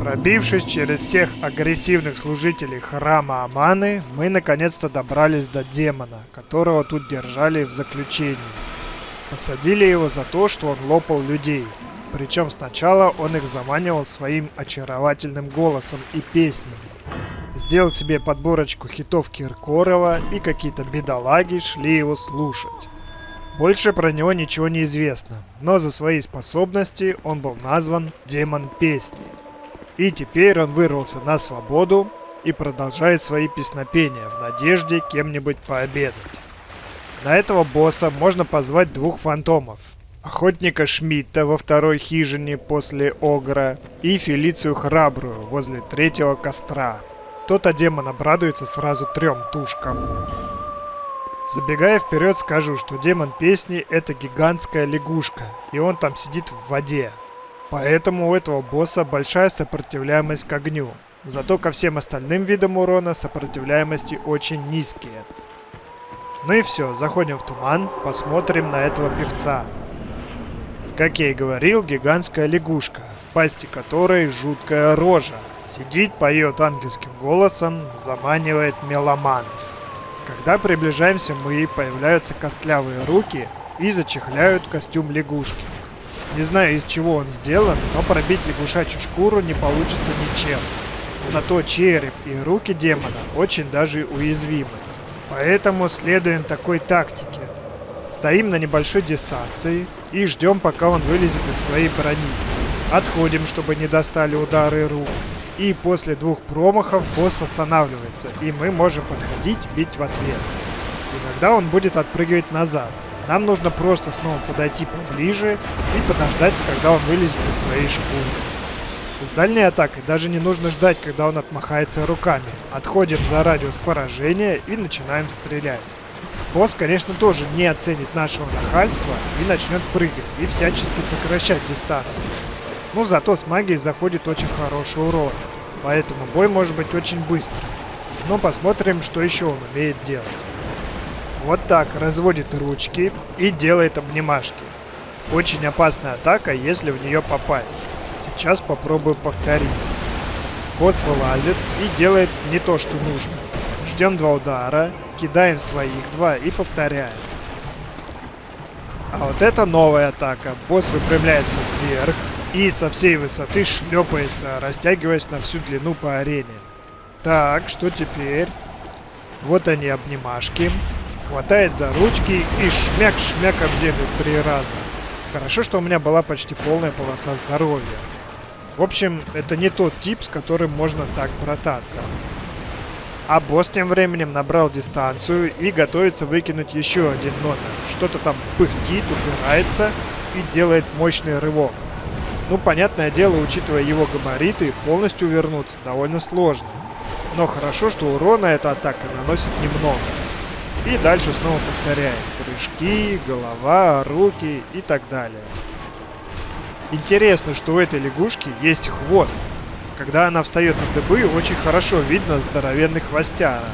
Пробившись через всех агрессивных служителей храма Аманы, мы наконец-то добрались до демона, которого тут держали в заключении. Посадили его за то, что он лопал людей. Причем сначала он их заманивал своим очаровательным голосом и песнями. Сделал себе подборочку хитов Киркорова, и какие-то бедолаги шли его слушать. Больше про него ничего не известно, но за свои способности он был назван Демон Песни. И теперь он вырвался на свободу и продолжает свои песнопения в надежде кем-нибудь пообедать. На этого босса можно позвать двух фантомов. Охотника Шмидта во второй хижине после Огра и Фелицию Храбрую возле третьего костра. Тот-то демон обрадуется сразу 3 тушкам. Забегая вперед, скажу, что демон песни — это гигантская лягушка, и он там сидит в воде. Поэтому у этого босса большая сопротивляемость к огню. Зато ко всем остальным видам урона сопротивляемости очень низкие. Ну и все, заходим в туман, посмотрим на этого певца. Как я и говорил, гигантская лягушка, в пасти которой жуткая рожа. Сидит, поет ангельским голосом, заманивает меломанов. Когда приближаемся мы, появляются костлявые руки и зачехляют костюм лягушки. Не знаю, из чего он сделан, но пробить лягушачью шкуру не получится ничем. Зато череп и руки демона очень даже уязвимы. Поэтому следуем такой тактике. Стоим на небольшой дистанции и ждем, пока он вылезет из своей брони. Отходим, чтобы не достали удары рук. И после 2 промахов босс останавливается, и мы можем подходить, бить в ответ. Иногда он будет отпрыгивать назад. Нам нужно просто снова подойти поближе и подождать, когда он вылезет из своей шкуры. С дальней атакой даже не нужно ждать, когда он отмахается руками. Отходим за радиус поражения и начинаем стрелять. Босс, конечно, тоже не оценит нашего нахальства и начнет прыгать и всячески сокращать дистанцию. Но зато с магией заходит очень хороший урон, поэтому бой может быть очень быстрым. Но посмотрим, что еще он умеет делать. Вот так разводит ручки и делает обнимашки. Очень опасная атака, если в нее попасть. Сейчас попробую повторить. Босс вылазит и делает не то, что нужно. Ждем 2 удара, кидаем своих 2 и повторяем. А вот это новая атака. Босс выпрямляется вверх и со всей высоты шлепается, растягиваясь на всю длину по арене. Так, что теперь? Вот они, обнимашки. Хватает за ручки и шмяк-шмяк об землю 3 раза. Хорошо, что у меня была почти полная полоса здоровья. В общем, это не тот тип, с которым можно так брататься. А босс тем временем набрал дистанцию и готовится выкинуть еще один номер. Что-то там пыхтит, упирается и делает мощный рывок. Ну, понятное дело, учитывая его габариты, полностью увернуться довольно сложно. Но хорошо, что урона эта атака наносит немного. И дальше снова повторяем. Прыжки, голова, руки и так далее. Интересно, что у этой лягушки есть хвост. Когда она встает на дыбы, очень хорошо видно здоровенный хвостяра.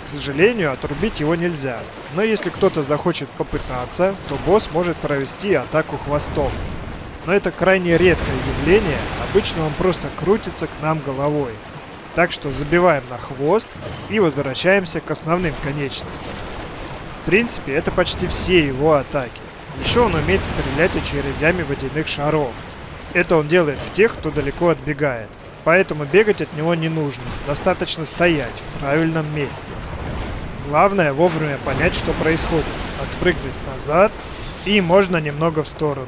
К сожалению, отрубить его нельзя. Но если кто-то захочет попытаться, то босс может провести атаку хвостом. Но это крайне редкое явление, обычно он просто крутится к нам головой. Так что забиваем на хвост и возвращаемся к основным конечностям. В принципе, это почти все его атаки. Еще он умеет стрелять очередями водяных шаров. Это он делает в тех, кто далеко отбегает. Поэтому бегать от него не нужно, достаточно стоять в правильном месте. Главное вовремя понять, что происходит, отпрыгнуть назад и можно немного в сторону.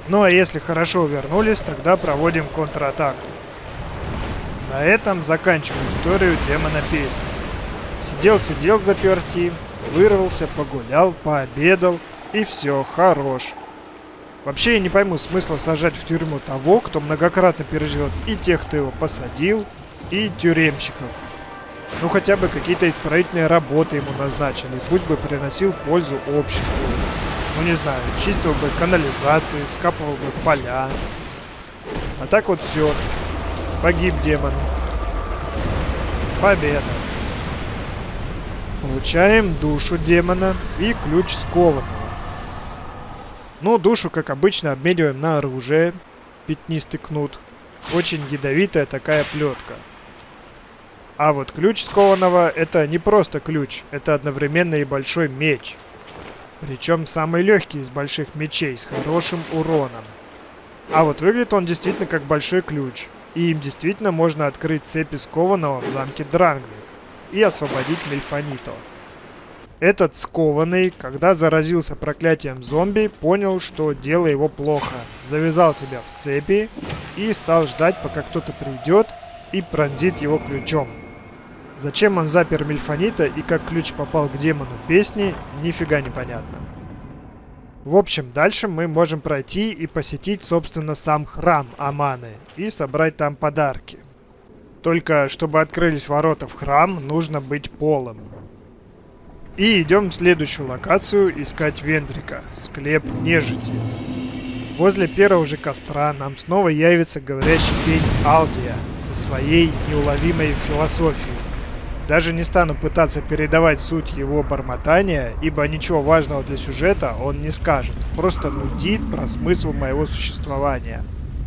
Ну а если хорошо увернулись, тогда проводим контратаку. На этом заканчиваю историю демона песни. Сидел заперти, вырвался, погулял, пообедал и все, хорош. Вообще я не пойму смысла сажать в тюрьму того, кто многократно переживет и тех, кто его посадил, и тюремщиков. Ну хотя бы какие-то исправительные работы ему назначили, пусть бы приносил пользу обществу. Ну не знаю, чистил бы канализации, вскапывал бы поля. А так вот все. Погиб демон. Победа. Получаем душу демона и ключ скованного. Ну, душу, как обычно, обмениваем на оружие. Пятнистый кнут. Очень ядовитая такая плетка. А вот ключ скованного — это не просто ключ, это одновременно и большой меч. Причем самый легкий из больших мечей с хорошим уроном. А вот выглядит он действительно как большой ключ. И им действительно можно открыть цепи скованного в замке Дрангли и освободить Мельфонито. Этот скованный, когда заразился проклятием зомби, понял, что дело его плохо. Завязал себя в цепи и стал ждать, пока кто-то придет и пронзит его ключом. Зачем он запер Мельфонито и как ключ попал к демону песни, нифига не понятно. В общем, дальше мы можем пройти и посетить, собственно, сам храм Аманы и собрать там подарки. Только чтобы открылись ворота в храм, нужно быть полым. И идем в следующую локацию искать Вендрика, склеп нежити. Возле первого же костра нам снова явится говорящий пень Алдия со своей неуловимой философией. Даже не стану пытаться передавать суть его бормотания, ибо ничего важного для сюжета он не скажет, просто нудит про смысл моего существования,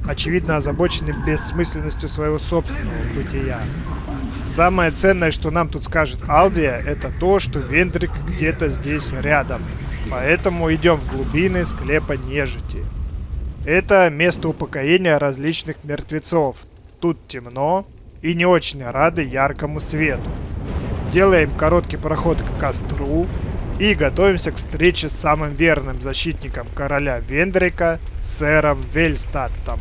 очевидно озабоченный бессмысленностью своего собственного бытия. Самое ценное, что нам тут скажет Алдия, это то, что Вендрик где-то здесь рядом, поэтому идем в глубины склепа нежити. Это место упокоения различных мертвецов, тут темно и не очень рады яркому свету. Делаем короткий проход к костру и готовимся к встрече с самым верным защитником короля Вендрика, сэром Вельстаттом.